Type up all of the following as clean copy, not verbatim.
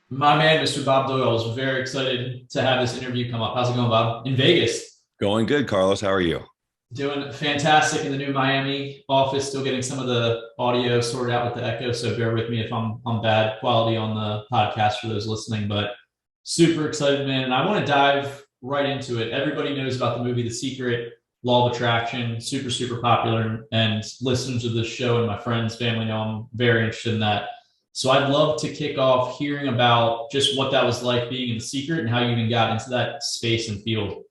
My man, Mr. Bob Doyle, is very excited to have this interview come up. How's it going, Bob? In Vegas. Going good, Carlos. How are you? Doing fantastic in the new Miami office. Still getting some of the audio sorted out with the echo, so bear with me if I'm bad quality on the podcast for those listening. But super excited, man. And I want to dive right into it. Everybody knows about the movie The Secret, Law of Attraction, super, super popular. And listeners of this show and my friends, family know I'm very interested in that. So I'd love to kick off hearing about just what that was like being in The Secret and how you even got into that space and field.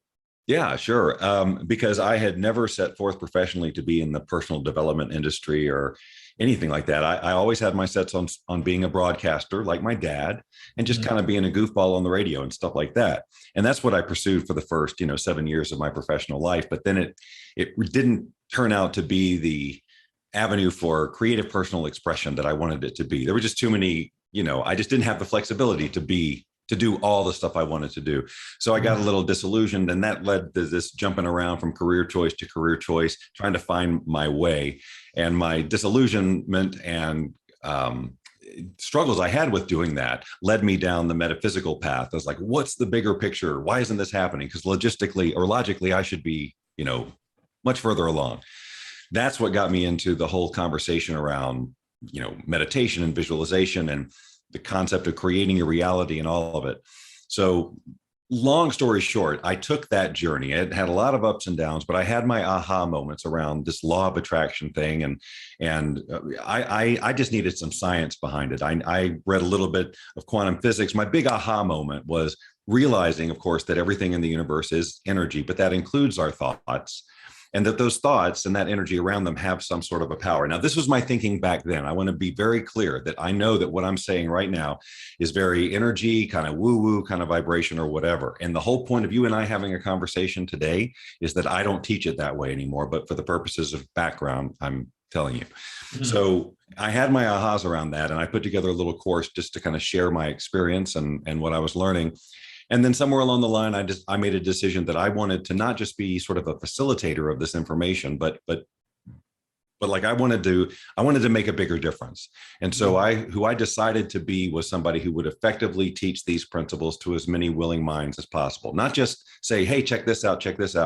Yeah, sure. Because I had never set forth professionally to be in the personal development industry or anything like that. I always had my sets on being a broadcaster, like my dad, and just kind Mhm. of being a goofball on the radio and stuff like that. And that's what I pursued for the first, 7 years of my professional life. But then it didn't turn out to be the avenue for creative personal expression that I wanted it to be. There were just too many, I just didn't have the flexibility to do all the stuff I wanted to do. So I got a little disillusioned, and that led to this jumping around from career choice to career choice, trying to find my way. And my disillusionment and struggles I had with doing that led me down the metaphysical path. I was like, what's the bigger picture? Why isn't this happening? Because logistically or logically, I should be, much further along. That's what got me into the whole conversation around, meditation and visualization and the concept of creating a reality and all of it. So long story short, I took that journey. It had a lot of ups and downs, but I had my aha moments around this law of attraction thing, and I just needed some science behind it. I read a little bit of quantum physics. My big aha moment was realizing, of course, that everything in the universe is energy, but that includes our thoughts, and that those thoughts and that energy around them have some sort of a power. Now, this was my thinking back then. I want to be very clear that I know that what I'm saying right now is very energy, kind of woo woo, kind of vibration or whatever. And the whole point of you and I having a conversation today is that I don't teach it that way anymore. But for the purposes of background, I'm telling you. Mhm. So I had my ahas around that, and I put together a little course just to kind of share my experience and what I was learning. And then somewhere along the line, I made a decision that I wanted to not just be sort of a facilitator of this information, but like I wanted to make a bigger difference. And so Mhm. who I decided to be was somebody who would effectively teach these principles to as many willing minds as possible. Not just say, hey, check this out,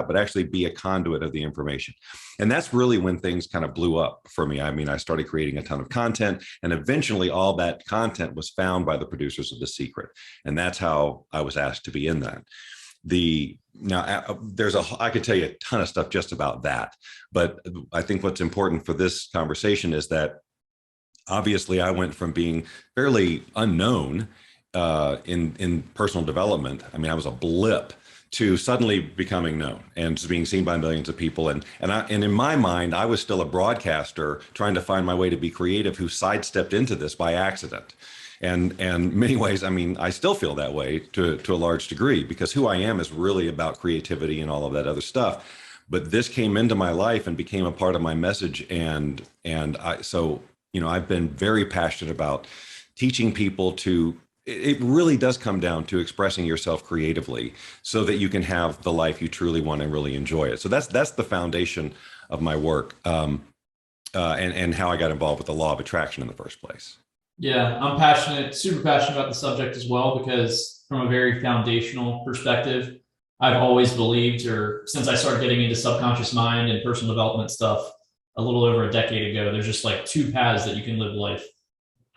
but actually be a conduit of the information. And that's really when things kind of blew up for me. I mean, I started creating a ton of content, and eventually all that content was found by the producers of The Secret. And that's how I was asked to be in that. There's I could tell you a ton of stuff just about that, but I think what's important for this conversation is that obviously I went from being fairly unknown in personal development. I mean, I was a blip to suddenly becoming known and being seen by millions of people. And in my mind, I was still a broadcaster trying to find my way to be creative who sidestepped into this by accident. And many ways, I mean, I still feel that way to a large degree, because who I am is really about creativity and all of that other stuff. But this came into my life and became a part of my message, and I've been very passionate about teaching people to. It really does come down to expressing yourself creatively so that you can have the life you truly want and really enjoy it. So that's the foundation of my work, and how I got involved with the law of attraction in the first place. Yeah, I'm passionate, super passionate about the subject as well, because from a very foundational perspective, I've always believed, or since I started getting into subconscious mind and personal development stuff a little over a decade ago, there's just like two paths that you can live life: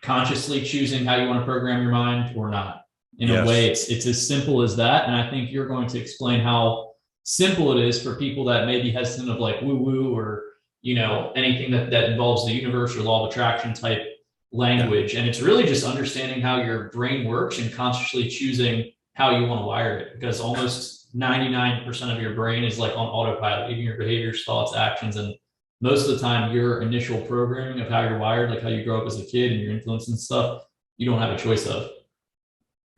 consciously choosing how you want to program your mind or not. In a way, Yes. it's as simple as that. And I think you're going to explain how simple it is for people that may be hesitant of like woo woo, or anything that involves the universe or law of attraction type Yeah. language. And it's really just understanding how your brain works and consciously choosing how you want to wire it, because almost 99% of your brain is like on autopilot, even your behaviors, thoughts, actions. And most of the time, your initial programming of how you're wired, like how you grow up as a kid and your influence and stuff, you don't have a choice of.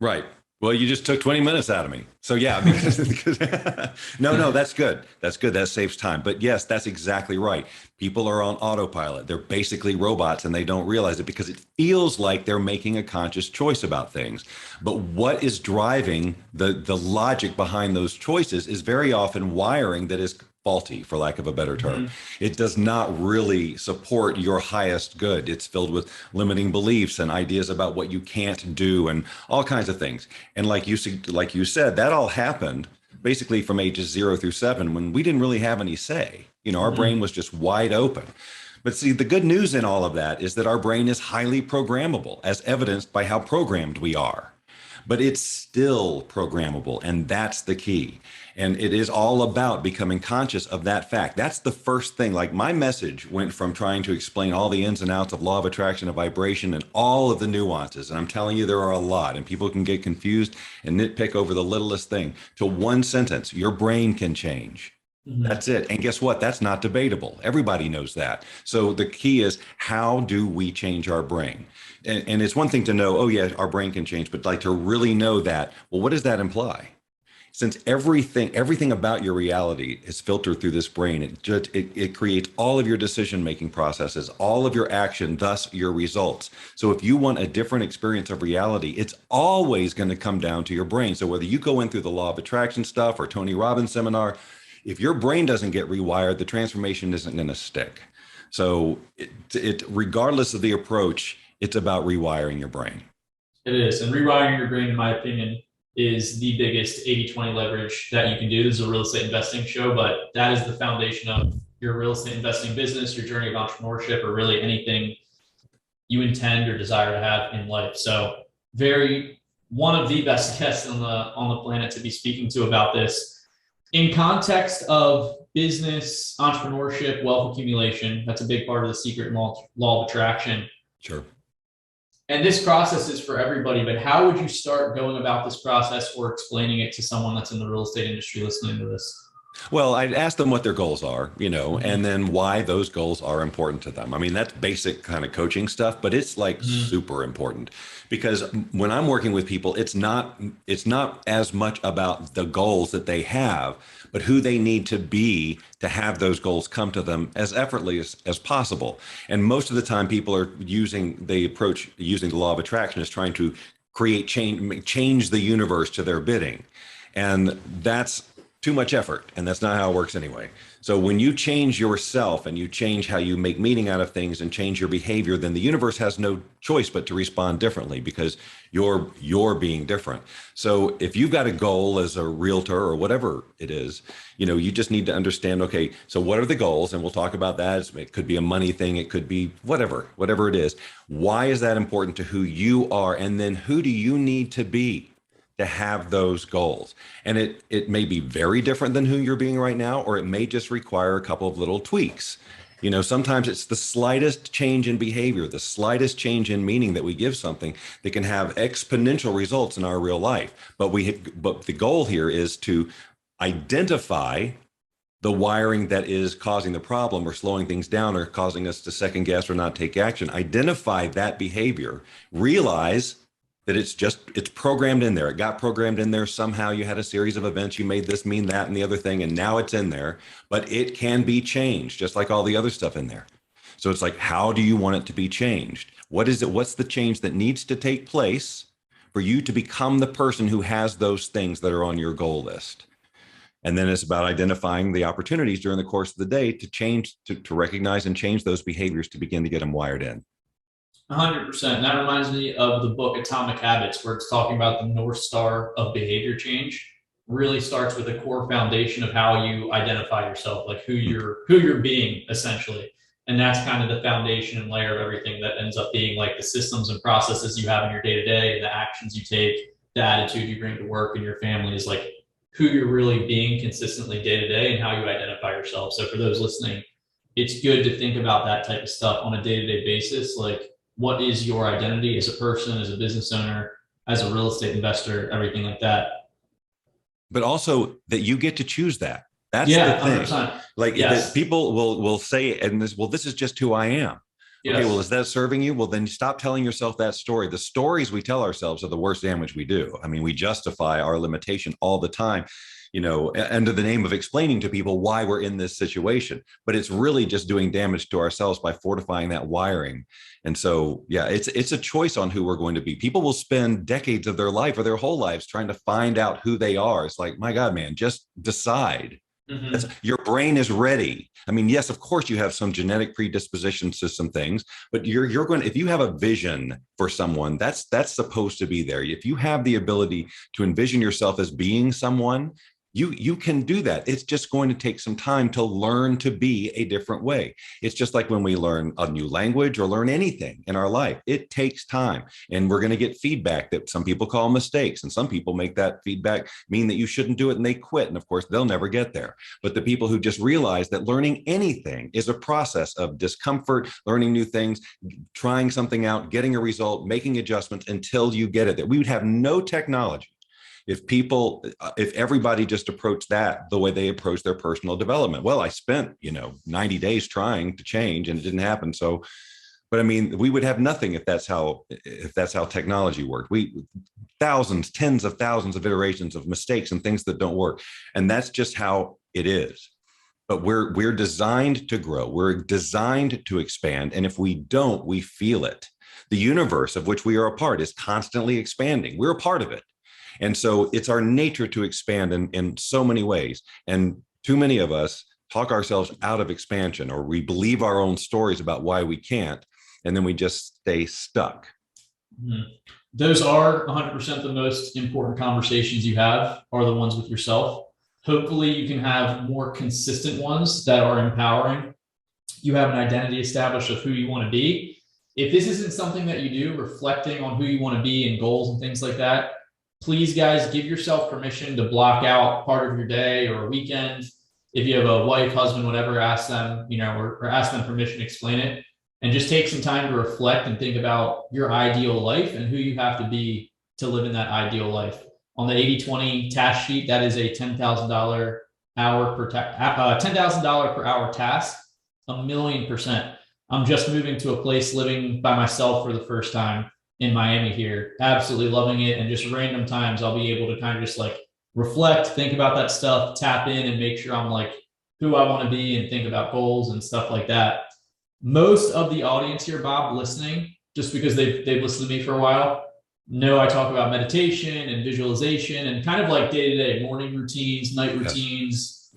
Right. Well, you just took 20 minutes out of me. So yeah, because no, that's good. That's good. That saves time. But yes, that's exactly right. People are on autopilot. They're basically robots, and they don't realize it because it feels like they're making a conscious choice about things. But what is driving the logic behind those choices is very often wiring that is faulty, for lack of a better term. Mhm. It does not really support your highest good. It's filled with limiting beliefs and ideas about what you can't do and all kinds of things. And like you said, that all happened basically from ages 0 through 7 when we didn't really have any say. Our brain Mhm. was just wide open. But see, the good news in all of that is that our brain is highly programmable, as evidenced by how programmed we are. But it's still programmable, and that's the key. And it is all about becoming conscious of that fact. That's the first thing. Like, my message went from trying to explain all the ins and outs of law of attraction and vibration and all of the nuances. And I'm telling you, there are a lot, and people can get confused and nitpick over the littlest thing, to one sentence: your brain can change. Mhm. That's it. And guess what? That's not debatable. Everybody knows that. So the key is, how do we change our brain? And it's one thing to know, oh yeah, our brain can change, but like to really know that, well, what does that imply? Since everything about your reality is filtered through this brain, it creates all of your decision making processes, all of your action, thus your results. So if you want a different experience of reality, it's always going to come down to your brain. So whether you go in through the law of attraction stuff or Tony Robbins seminar, if your brain doesn't get rewired, the transformation isn't going to stick. So regardless of the approach, it's about rewiring your brain. It is. And rewiring your brain, in my opinion, is the biggest 80/20 leverage that you can do. This is a real estate investing show, but that is the foundation of your real estate investing business, your journey of entrepreneurship, or really anything you intend or desire to have in life. So, very one of the best guests on the planet to be speaking to about this. In context of business, entrepreneurship, wealth accumulation, that's a big part of the secret law of attraction. Sure. And this process is for everybody, but how would you start going about this process or explaining it to someone that's in the real estate industry listening to this? Well, I'd ask them what their goals are, and Mm-hmm. then why those goals are important to them. I mean, that's basic kind of coaching stuff, but it's like Mm-hmm. super important, because when I'm working with people, it's not as much about the goals that they have, but who they need to be to have those goals come to them as effortlessly as possible. And most of the time, people are using the law of attraction as trying to create change the universe to their bidding. And that's too much effort. And that's not how it works anyway. So when you change yourself and you change how you make meaning out of things and change your behavior, then the universe has no choice but to respond differently, because you're being different. So if you've got a goal as a realtor or whatever it is, you just need to understand, okay, so what are the goals? And we'll talk about that. It could be a money thing. It could be whatever it is. Why is that important to who you are? And then who do you need to be to have those goals? And it may be very different than who you're being right now, or it may just require a couple of little tweaks. Sometimes it's the slightest change in behavior, the slightest change in meaning that we give something that can have exponential results in our real life. But the goal here is to identify the wiring that is causing the problem or slowing things down or causing us to second guess or not take action. Identify that behavior, realize that it's programmed in there. It got programmed in there. Somehow you had a series of events. You made this mean that and the other thing, and now it's in there, but it can be changed just like all the other stuff in there. So it's like, how do you want it to be changed? What is it? What's the change that needs to take place for you to become the person who has those things that are on your goal list? And then it's about identifying the opportunities during the course of the day to change, to recognize and change those behaviors to begin to get them wired in. 100%. And that reminds me of the book Atomic Habits, where it's talking about the North Star of behavior change. Really starts with a core foundation of how you identify yourself, like who you're being essentially. And that's kind of the foundation and layer of everything that ends up being like the systems and processes you have in your day to day, and the actions you take, the attitude you bring to work and your family is like who you're really being consistently day to day and how you identify yourself. So for those listening, it's good to think about that type of stuff on a day to day basis. Like, what is your identity as a person, as a business owner, as a real estate investor, everything like that. But also that you get to choose that. That's the Yeah, thing. 100%. Like, that Yes. people will say, and this is just who I am. Okay, well, is Yes. that serving you? Well, then stop telling yourself that story. The stories we tell ourselves are the worst damage we do. I mean, we justify our limitation all the time, under the name of explaining to people why we're in this situation. But it's really just doing damage to ourselves by fortifying that wiring. And so, yeah, it's a choice on who we're going to be. People will spend decades of their life or their whole lives trying to find out who they are. It's like, my God, man, just decide. Hmm. Your brain is ready. I mean, yes, of course you have some genetic predispositions to some things, but you're going, if you have a vision for someone, that's supposed to be there. If you have the ability to envision yourself as being someone, you can do that. It's just going to take some time to learn to be a different way. It's just like when we learn a new language or learn anything in our life, it takes time. And we're going to get feedback that some people call mistakes, and some people make that feedback mean that you shouldn't do it and they quit. And of course, they'll never get there. But the people who just realize that learning anything is a process of discomfort, learning new things, trying something out, getting a result, making adjustments until you get it, that we would have no technology if everybody just approached that the way they approach their personal development. Well, I spent 90 days trying to change and it didn't happen. So, but I mean, we would have nothing if that's how technology worked. We thousands, tens of thousands of iterations of mistakes and things that don't work, and that's just how it is. But we're designed to grow. We're designed to expand, and if we don't, we feel it. The universe of which we are a part is constantly expanding. We're a part of it. And so it's our nature to expand in so many ways. And too many of us talk ourselves out of expansion, or we believe our own stories about why we can't, and then we just stay stuck. Hmm. Those are 100% the most important conversations you have, are the ones with yourself. Hopefully, you can have more consistent ones that are empowering. You have an identity established of who you want to be. If this isn't something that you do, reflecting on who you want to be and goals and things like that, please, guys, give yourself permission to block out part of your day or a weekend. If you have a wife, husband, whatever, ask them, or ask them permission to explain it, and just take some time to reflect and think about your ideal life and who you have to be to live in that ideal life. On the 80/20 task sheet, that is a $10,000 $10,000 per hour task, 1,000,000%. I'm just moving to a place living by myself for the first time in Miami here, absolutely loving it. And just random times I'll be able to kind of just like reflect, think about that stuff, tap in and make sure I'm like who I want to be and think about goals and stuff like that. Most of the audience here, Bob, listening, just because they've listened to me for a while, know I talk about meditation and visualization and kind of like day-to-day morning routines, night routines,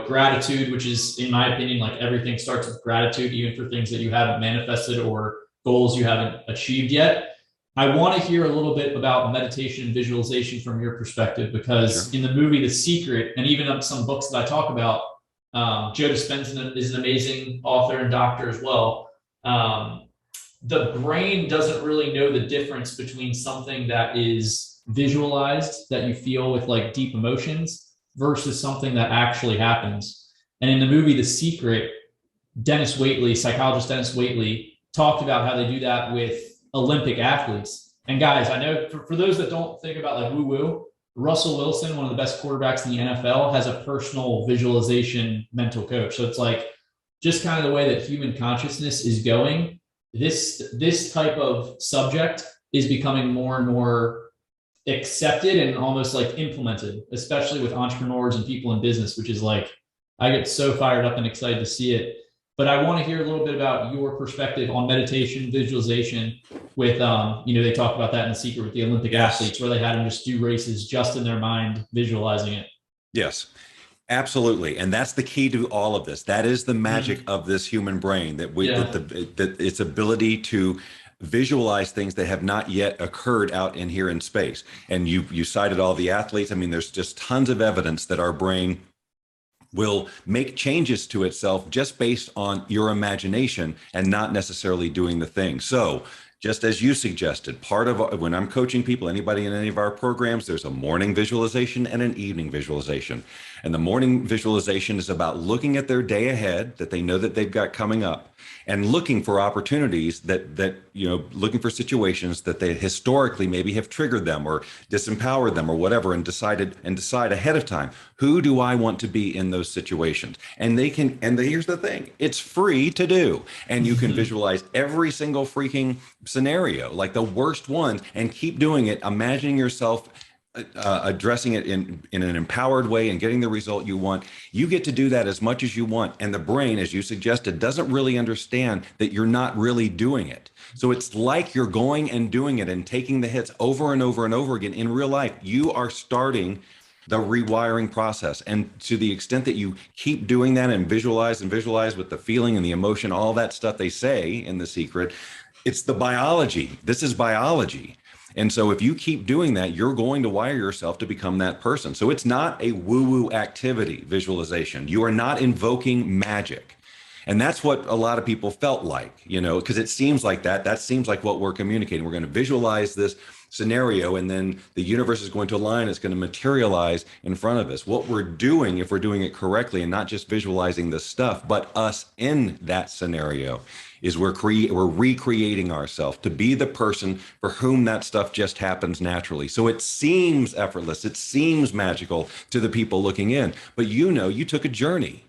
gratitude, which is, in my opinion, like everything starts with gratitude, even for things that you haven't manifested or goals you haven't achieved yet. I want to hear a little bit about meditation and visualization from your perspective, because in the movie The Secret, and even some books that I talk about, Joe Dispenza is an amazing author and doctor as well. The brain doesn't really know the difference between something that is visualized, that you feel with like deep emotions, versus something that actually happens. And in the movie The Secret, psychologist Dennis Waitley, talked about how they do that with Olympic athletes. And guys, I know for those that don't think about like woo woo, Russell Wilson, one of the best quarterbacks in the NFL, has a personal visualization mental coach. So it's like just kind of the way that human consciousness is going. This type of subject is becoming more and more accepted and almost like implemented, especially with entrepreneurs and people in business, which is like, I get so fired up and excited to see it. But I want to hear a little bit about your perspective on meditation, visualization with, they talk about that in The Secret with the Olympic athletes, where they had them just do races just in their mind, visualizing it. Yes, absolutely. And that's the key to all of this. That is the magic of this human brain, that that its ability to visualize things that have not yet occurred out in here in space. And you cited all the athletes. I mean, there's just tons of evidence that our brain will make changes to itself just based on your imagination and not necessarily doing the thing. So just as you suggested, part of when I'm coaching people, anybody in any of our programs, there's a morning visualization and an evening visualization. And the morning visualization is about looking at their day ahead that they know that they've got coming up, and looking for opportunities looking for situations that they historically maybe have triggered them or disempowered them or whatever, and decide ahead of time, who do I want to be in those situations? And here's the thing, it's free to do. And you can visualize every single freaking scenario, like the worst ones, and keep doing it, imagining yourself addressing it in an empowered way and getting the result you want. You get to do that as much as you want. And the brain, as you suggested, doesn't really understand that you're not really doing it. So it's like you're going and doing it and taking the hits over and over and over again. In real life, you are starting the rewiring process. And to the extent that you keep doing that and visualize with the feeling and the emotion, all that stuff they say in The Secret, it's the biology. This is biology. And so if you keep doing that, you're going to wire yourself to become that person. So it's not a woo-woo activity, visualization. You are not invoking magic. And that's what a lot of people felt like, because it seems like that seems like what we're communicating. We're going to visualize this scenario, and then the universe is going to align. It's going to materialize in front of us. What we're doing, if we're doing it correctly and not just visualizing the stuff, but us in that scenario, is we're recreating ourselves to be the person for whom that stuff just happens naturally. So it seems effortless. It seems magical to the people looking in, but you took a journey.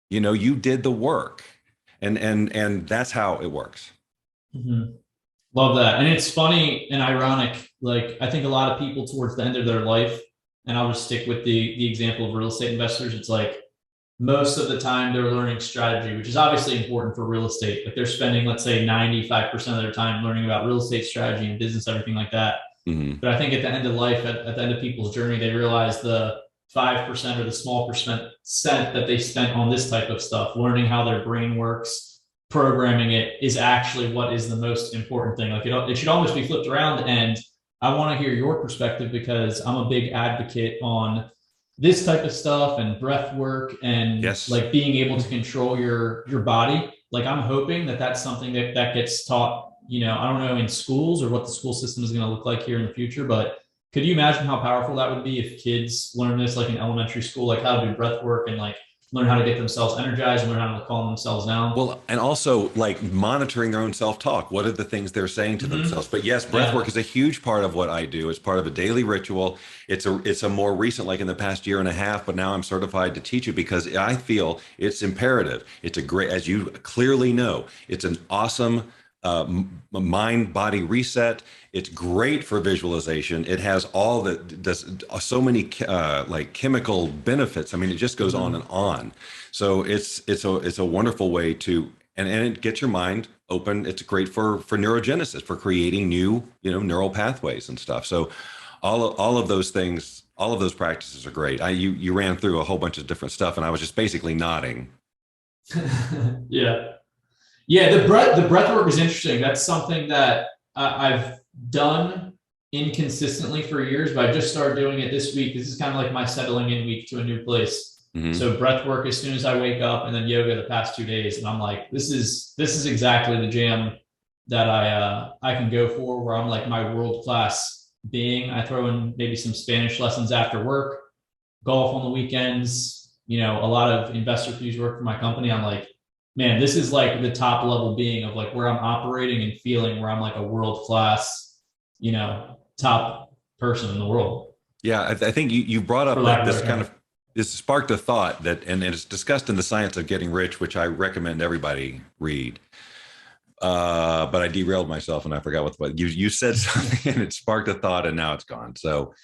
You did the work, and that's how it works. Mm-hmm. Love that. And it's funny and ironic. Like, I think a lot of people towards the end of their life, and I'll just stick with the example of real estate investors. It's like most of the time they're learning strategy, which is obviously important for real estate. Like, they're spending, let's say, 95% of their time learning about real estate strategy and business, everything like that. Mm-hmm. But I think at the end of life, at the end of people's journey, they realize the 5% or the small percent that they spent on this type of stuff, learning how their brain works, programming it, is actually what is the most important thing. Like, it should almost be flipped around. And I want to hear your perspective, because I'm a big advocate on this type of stuff and breath work and Yes. like being able to control your body. Like, I'm hoping that that's something that gets taught, I don't know, in schools, or what the school system is going to look like here in the future, but could you imagine how powerful that would be if kids learn this, like in elementary school, like how to do breath work and like learn how to get themselves energized and learn how to calm themselves down? Well, and also like monitoring their own self-talk. What are the things they're saying to themselves? But yes, breath work is a huge part of what I do. It's part of a daily ritual. It's a more recent, like in the past year and a half, but now I'm certified to teach it because I feel it's imperative. It's a great, as you clearly know, it's an awesome mind body reset. It's great for visualization. It has all so many like chemical benefits. I mean, it just goes on and on. So it's a wonderful way to, and it gets your mind open. It's great for neurogenesis, for creating new neural pathways and stuff. So all of those things, all of those practices are great. You ran through a whole bunch of different stuff, and I was just basically nodding. Yeah. Yeah, the breath work is interesting. That's something that I've done inconsistently for years, but I just started doing it this week. This is kind of like my settling in week to a new place. Mm-hmm. So breath work as soon as I wake up, and then yoga the past 2 days, and I'm like, this is exactly the jam that I can go for, where I'm like my world-class being. I throw in maybe some Spanish lessons after work, golf on the weekends, a lot of investor fees work for my company. I'm like, man, this is like the top level being of like where I'm operating and feeling where I'm like a world-class, top person in the world. Yeah, I think you brought up that this kind of, this sparked a thought that, and it's discussed in The Science of Getting Rich, which I recommend everybody read. But I derailed myself and I forgot what you said something and it sparked a thought and now it's gone. So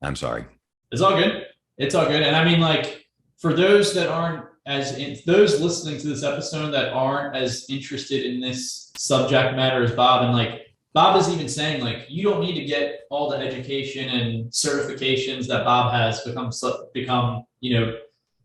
I'm sorry. It's all good. It's all good. And I mean, like, for those that aren't those listening to this episode that aren't as interested in this subject matter as Bob, and like Bob is even saying, like, you don't need to get all the education and certifications that Bob has become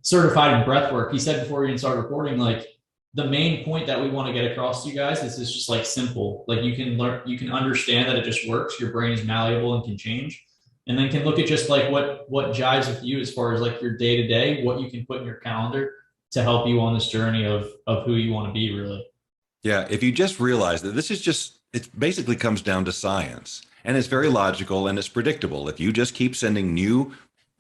certified in breath work. He said before we even started recording, like, the main point that we want to get across to you guys is it's just like simple. Like, you can learn, you can understand that it just works. Your brain is malleable and can change. And then can look at just like what jives with you as far as like your day to day, what you can put in your calendar to help you on this journey of who you want to be, really. Yeah, if you just realize that this is just, it basically comes down to science, and it's very logical and it's predictable. If you just keep sending new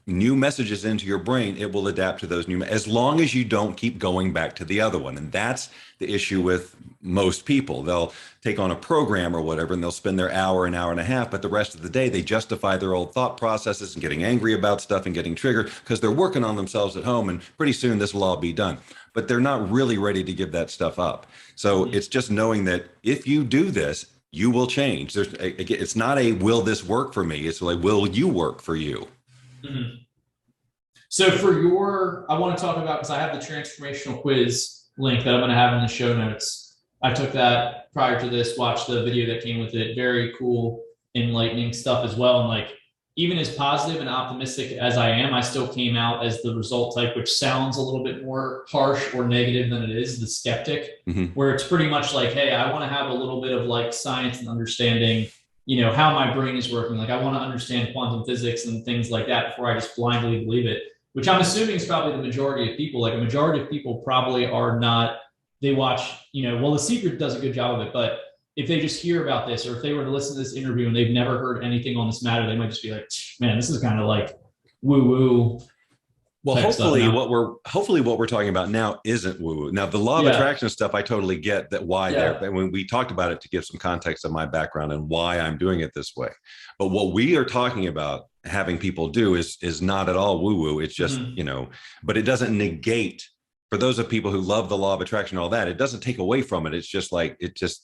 messages into your brain, it will adapt to those as long as you don't keep going back to the other one. And that's the issue with most people. They'll take on a program or whatever, and they'll spend their hour and a half, but the rest of the day, they justify their old thought processes and getting angry about stuff and getting triggered because they're working on themselves at home, and pretty soon this will all be done. But they're not really ready to give that stuff up. So it's just knowing that if you do this, you will change. It's not a, will this work for me? It's like, will you work for you? Mm-hmm. So for I want to talk about, because I have the transformational quiz link that I'm going to have in the show notes. I took that prior to this, watched the video that came with it. Very cool, enlightening stuff as well. And like, even as positive and optimistic as I am, I still came out as the result type, which sounds a little bit more harsh or negative than it is, the skeptic, where it's pretty much like, hey, I want to have a little bit of like science and understanding, how my brain is working. Like I want to understand quantum physics and things like that before I just blindly believe it, which I'm assuming is probably the majority of people. Like a majority of people probably are not, they watch, well, The Secret does a good job of it, but if they just hear about this, or if they were to listen to this interview and they've never heard anything on this matter, they might just be like, man, this is kind of like woo woo. Well, hopefully what we're talking about now isn't woo woo. Now, the law of attraction stuff, I totally get that why there. But when we talked about it, to give some context of my background and why I'm doing it this way. But what we are talking about having people do is not at all woo woo. It's just, but it doesn't negate. For those of people who love the law of attraction and all that, it doesn't take away from it. It's just like,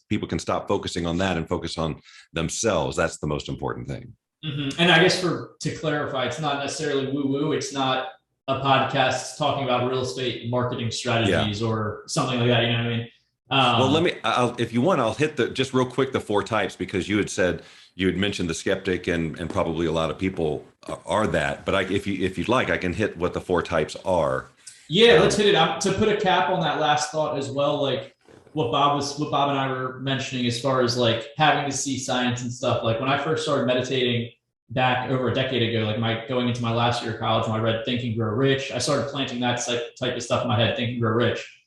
people can stop focusing on that and focus on themselves. That's the most important thing. And I guess to clarify, it's not necessarily woo woo. It's not a podcast talking about real estate marketing strategies or something like that. You know what I mean? Well, if you want, I'll hit just real quick, the 4 types, because you had mentioned the skeptic and probably a lot of people are that, but if you'd like, I can hit what the 4 types are. Yeah, let's hit it. To put a cap on that last thought as well, like what Bob and I were mentioning as far as like having to see science and stuff. Like when I first started meditating back over a decade ago, like going into my last year of college, when I read Think and Grow Rich, I started planting that type of stuff in my head, Think and Grow Rich.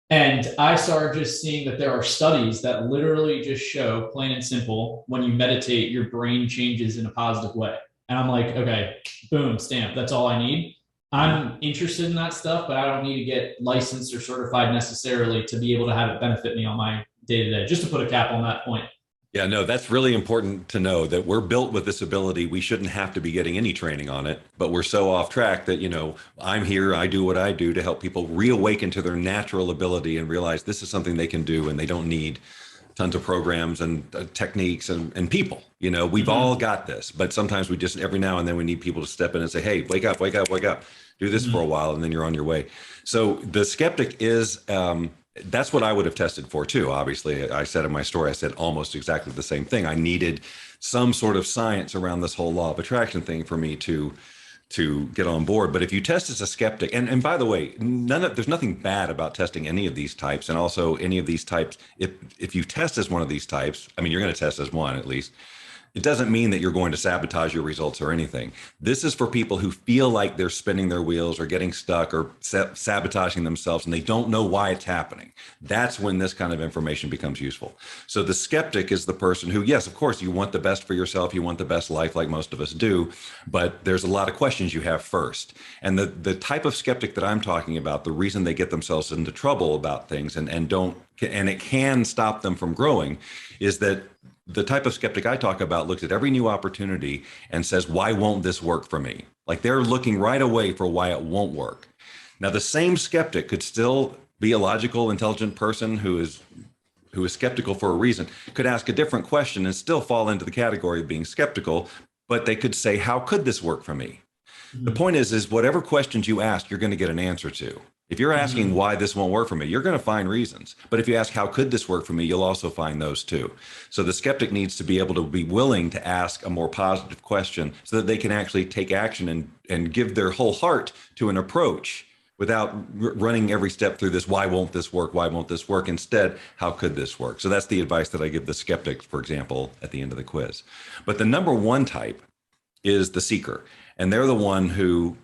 And I started just seeing that there are studies that literally just show, plain and simple, when you meditate, your brain changes in a positive way. And I'm like, okay, boom, stamp. That's all I need. I'm interested in that stuff, but I don't need to get licensed or certified necessarily to be able to have it benefit me on my day to day, just to put a cap on that point. Yeah, no, that's really important to know, that we're built with this ability. We shouldn't have to be getting any training on it, but we're so off track that, I'm here, I do what I do to help people reawaken to their natural ability and realize this is something they can do and they don't need tons of programs and techniques and people. We've all got this, but sometimes we just, every now and then we need people to step in and say, hey, wake up, wake up, wake up, do this for a while, and then you're on your way. So the skeptic is, that's what I would have tested for too. Obviously, I said in my story, I said almost exactly the same thing. I needed some sort of science around this whole law of attraction thing for me to get on board. But if you test as a skeptic, and by the way, there's nothing bad about testing any of these types. And also any of these types, if you test as one of these types, I mean, you're going to test as one at least. It doesn't mean that you're going to sabotage your results or anything. This is for people who feel like they're spinning their wheels or getting stuck or sabotaging themselves, and they don't know why it's happening. That's when this kind of information becomes useful. So the skeptic is the person who, yes, of course, you want the best for yourself. You want the best life like most of us do, but there's a lot of questions you have first. And the type of skeptic that I'm talking about, the reason they get themselves into trouble about things and it can stop them from growing, is that the type of skeptic I talk about looks at every new opportunity and says, why won't this work for me? Like they're looking right away for why it won't work. Now, the same skeptic could still be a logical, intelligent person who is skeptical for a reason, could ask a different question and still fall into the category of being skeptical, but they could say, how could this work for me? The point is whatever questions you ask, you're going to get an answer to. If you're asking why this won't work for me, you're going to find reasons. But if you ask, how could this work for me, you'll also find those too. So the skeptic needs to be able to be willing to ask a more positive question so that they can actually take action and give their whole heart to an approach without running every step through this, why won't this work? Why won't this work? Instead, how could this work? So that's the advice that I give the skeptic, for example, at the end of the quiz. But the number 1 type is the seeker. And they're the one who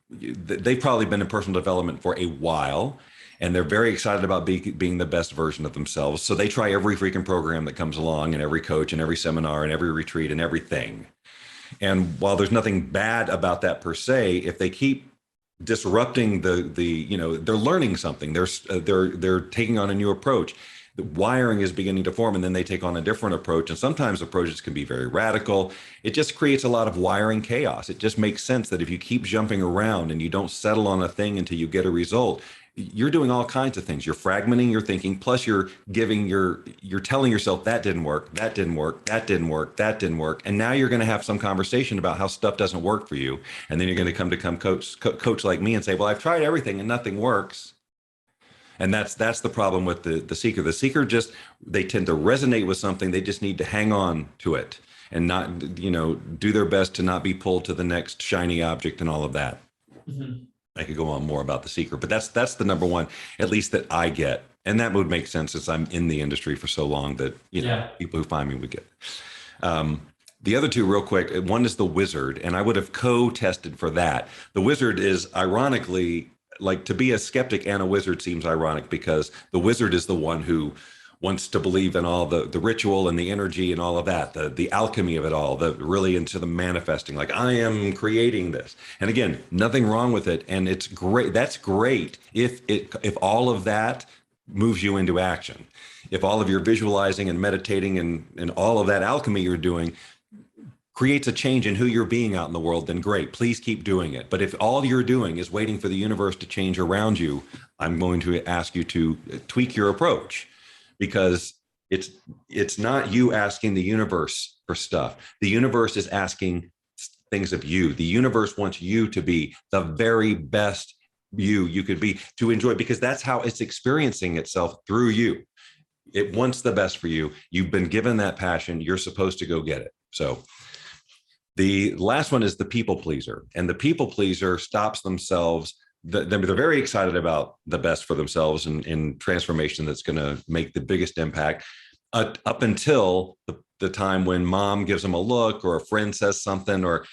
they've probably been in personal development for a while, and they're very excited about being the best version of themselves. So they try every freaking program that comes along, and every coach and every seminar and every retreat and everything. And while there's nothing bad about that per se, if they keep disrupting they're learning something, they're taking on a new approach. The wiring is beginning to form, and then they take on a different approach. And sometimes approaches can be very radical. It just creates a lot of wiring chaos. It just makes sense that if you keep jumping around and you don't settle on a thing until you get a result, you're doing all kinds of things. You're fragmenting your thinking, plus you're telling yourself that didn't work, that didn't work, that didn't work, that didn't work. And now you're going to have some conversation about how stuff doesn't work for you. And then you're going to come coach like me and say, well, I've tried everything and nothing works. And that's the problem with the seeker. The seeker they tend to resonate with something. They just need to hang on to it. and not, do their best to not be pulled to the next shiny object and all of that. Mhm. I could go on more about the secret, but that's the number one, at least that I get. And that would make sense as I'm in the industry for so long that, Yeah. people who find me would get. Um, the other two, real quick, one is the wizard, and I would have co-tested for that. The wizard is ironically, like, to be a skeptic and a wizard seems ironic because the wizard is the one who wants to believe in all the ritual and the energy and all of that, the alchemy of it all, the really into the manifesting, like I am creating this. And again, nothing wrong with it. And it's great. That's great if all of that moves you into action. If all of your visualizing and meditating and all of that alchemy you're doing creates a change in who you're being out in the world, then great, please keep doing it. But if all you're doing is waiting for the universe to change around you, I'm going to ask you to tweak your approach, because it's not you asking the universe for stuff. The universe is asking things of you. The universe wants you to be the very best you could be, to enjoy, because that's how it's experiencing itself through you. It wants the best for you. You've been given that passion. You're supposed to go get it. So the last one is the people pleaser, and the people pleaser stops themselves. They're very excited about the best for themselves and in transformation that's going to make the biggest impact, up until the time when mom gives them a look or a friend says something, or,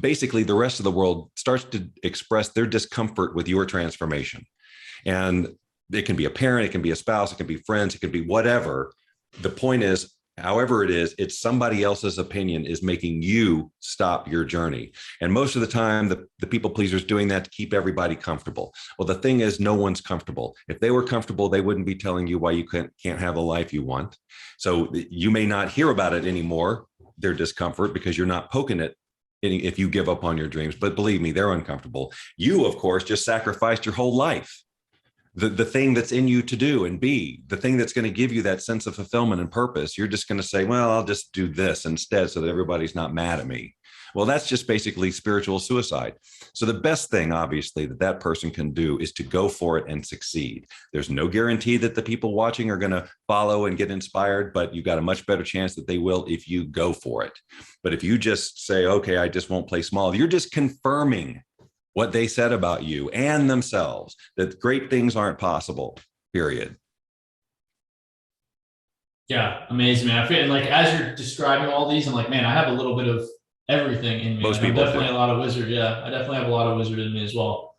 basically the rest of the world starts to express their discomfort with your transformation. And it can be a parent, it can be a spouse, it can be friends, it can be whatever. The point is, however it is, it's somebody else's opinion is making you stop your journey. And most of the time, the people pleaser is doing that to keep everybody comfortable. Well, the thing is, no one's comfortable. If they were comfortable, they wouldn't be telling you why you can't have the life you want. So you may not hear about it anymore, their discomfort, because you're not poking it if you give up on your dreams. But believe me, they're uncomfortable. You, of course, just sacrificed your whole life. The thing that's in you to do and be, the thing that's going to give you that sense of fulfillment and purpose, you're just going to say, well, I'll just do this instead so that everybody's not mad at me. Well, that's just basically spiritual suicide. So the best thing, obviously, that person can do is to go for it and succeed. There's no guarantee that the people watching are going to follow and get inspired, but you got a much better chance that they will if you go for it. But if you just say, okay, I just won't play small, you're just confirming what they said about you and themselves, that great things aren't possible, period. Yeah, amazing, man. I feel like as you're describing all these, I'm like, man, I have a little bit of everything in me. Most I'm people definitely do. a lot of wizard. Yeah, I definitely have a lot of wizard in me as well.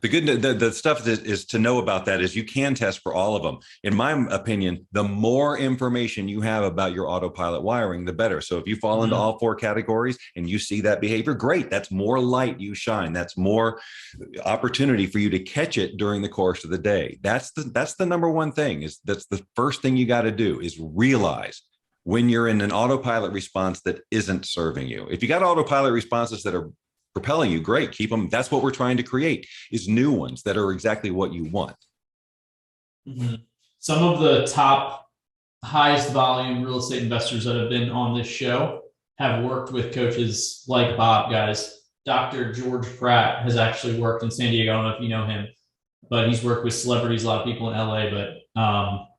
The stuff that is to know about that is you can test for all of them. In my opinion, the more information you have about your autopilot wiring, the better. So if you fall into all four categories and you see that behavior, great. That's more light you shine. That's more opportunity for you to catch it during the course of the day. That's the number one thing. That's the first thing you got to do, is realize when you're in an autopilot response that isn't serving you. If you got autopilot responses that are propelling you, great, keep them. That's what we're trying to create, is new ones that are exactly what you want. Mm-hmm. Some of the top highest volume real estate investors that have been on this show have worked with coaches like Bob, guys. Dr. George Pratt has actually worked in San Diego. I don't know if you know him, but he's worked with celebrities, a lot of people in LA. But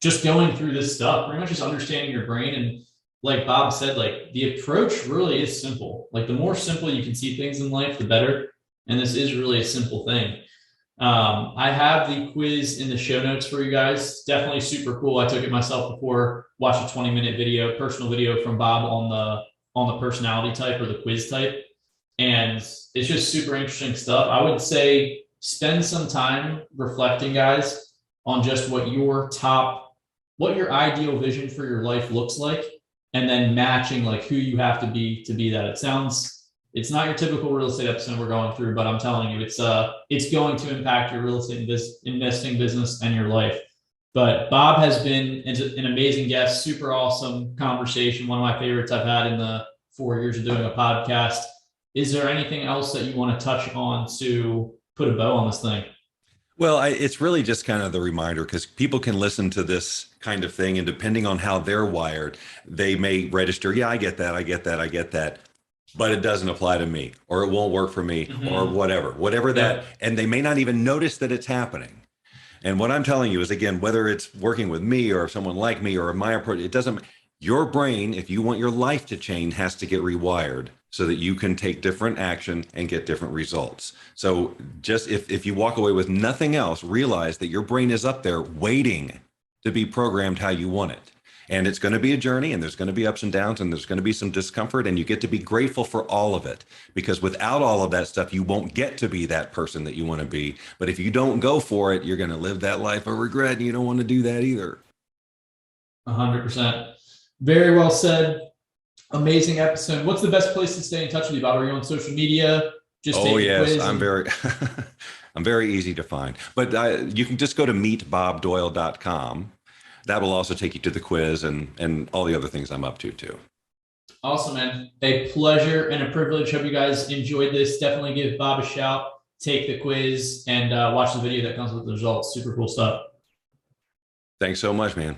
just going through this stuff, pretty much just understanding your brain. And like Bob said, like the approach really is simple. Like the more simple you can see things in life, the better. And this is really a simple thing. I have the quiz in the show notes for you guys. Definitely super cool. I took it myself before, watched a 20-minute video, personal video from Bob on the personality type or the quiz type. And it's just super interesting stuff. I would say spend some time reflecting, guys, on just what your ideal vision for your life looks like, and then matching like who you have to be that. It's not your typical real estate episode we're going through, but I'm telling you, it's going to impact your real estate investing business and your life. But Bob has been an amazing guest, super awesome conversation, one of my favorites I've had in the 4 years of doing a podcast. Is there anything else that you want to touch on to put a bow on this thing? Well, it's really just kind of the reminder, because people can listen to this kind of thing, and depending on how they're wired, they may register, yeah, I get that, but it doesn't apply to me, or it won't work for me, or whatever Yeah. that, and they may not even notice that it's happening. And what I'm telling you is, again, whether it's working with me or someone like me or my approach, it doesn't, your brain, if you want your life to change, has to get rewired so that you can take different action and get different results. So just if you walk away with nothing else, realize that your brain is up there waiting to be programmed how you want it. And it's going to be a journey, and there's going to be ups and downs, and there's going to be some discomfort, and you get to be grateful for all of it, because without all of that stuff, you won't get to be that person that you want to be. But if you don't go for it, you're going to live that life of regret, and you don't want to do that either. 100%. Very well said. Amazing episode. What's the best place to stay in touch with you, Bob? Are you on social media? Just Oh yes, quiz I'm very I'm very easy to find. But you can just go to meetbobdoyle.com. That will also take you to the quiz and all the other things I'm up to too. Awesome, man. A pleasure and a privilege. Hope you guys enjoyed this. Definitely give Bob a shout, take the quiz, and watch the video that comes with the results. Super cool stuff. Thanks so much, man.